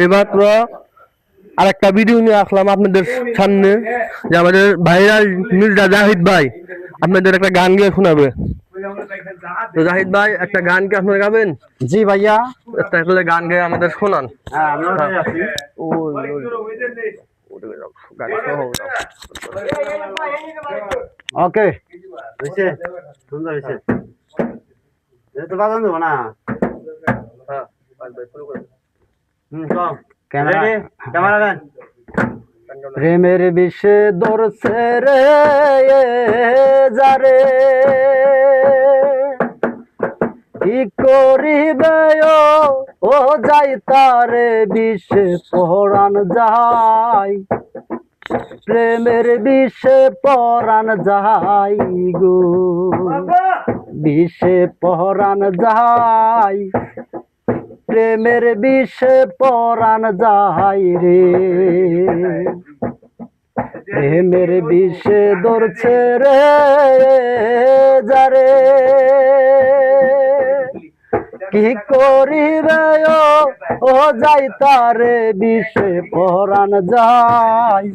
এইমাত্র আরেকটা ভিডিও নিয়ে আসলাম আপনাদের সামনে, যে আমাদের ভাইরাল মির্জা জাহিদ ভাই আপনাদের একটা গান গিয়ে শোনাবে। তো জাহিদ ভাই, একটা গান কি আপনারা গাবেন? জি ভাইয়া, একটা একটা গান গেয়ে আমাদের শোনান। ওকে, হয়েছে, সুন্দর হয়েছে। এটা তো বাজান দেবো না। ক্যামেরাম্যান, প্রেমের বিষে ধরছে রে যারে, কি করিবে ও যাই তারে বিষে পরাণ যায়, প্রেমের বিষে পরাণ যায় গো, বিষে পরাণ যায়, প্রেমের বিষে পরাণ যায় রে, প্রেমের বিষে ধরছে রে যারে, কি করিবে ও যাই তারে বিষে পরাণ যায়,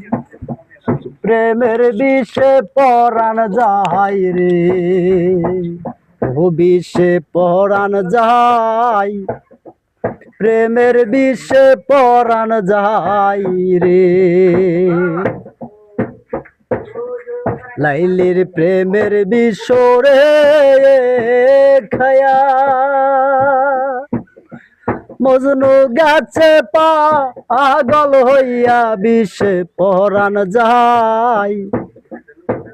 প্রেমের বিষে পরাণ যায় রে, ও বিষে পরাণ যায়, প্রেমের বিষে পরাণ যায় রে, লাইলির প্রেমের বিষরে খায়া মজনু গাছে পাগল হইয়া বিষে পরাণ যায়,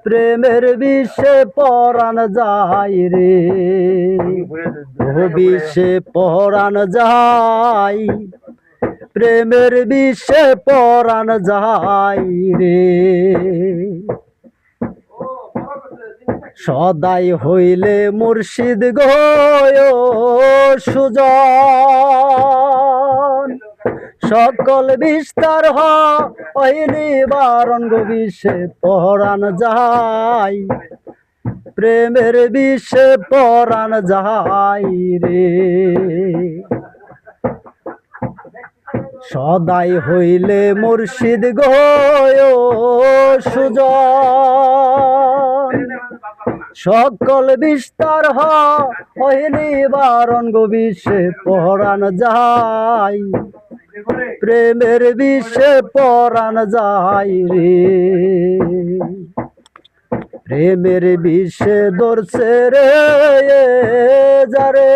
প্রেমের বিষে পরাণ যায় রে, ও বিষে পরাণ যায়, প্রেমের বিষে পরাণ যায় রে, সদাই হইলে মুর্শিদ গো সুজন, সকল বিস্তার হইলি বারণ গো বিষে পরাণ যায়, প্রেমের বিষে পরাণ যায় রে, সদাই হইলে মুর্শিদ গো সুজন, সকল বিস্তার হইলি বারণ গো বিষে পরাণ যায়, প্রেমের বিষে পরাণ যায় রে, প্রেমের বিষে ধরছে রে যারে,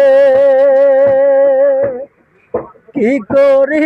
কি করি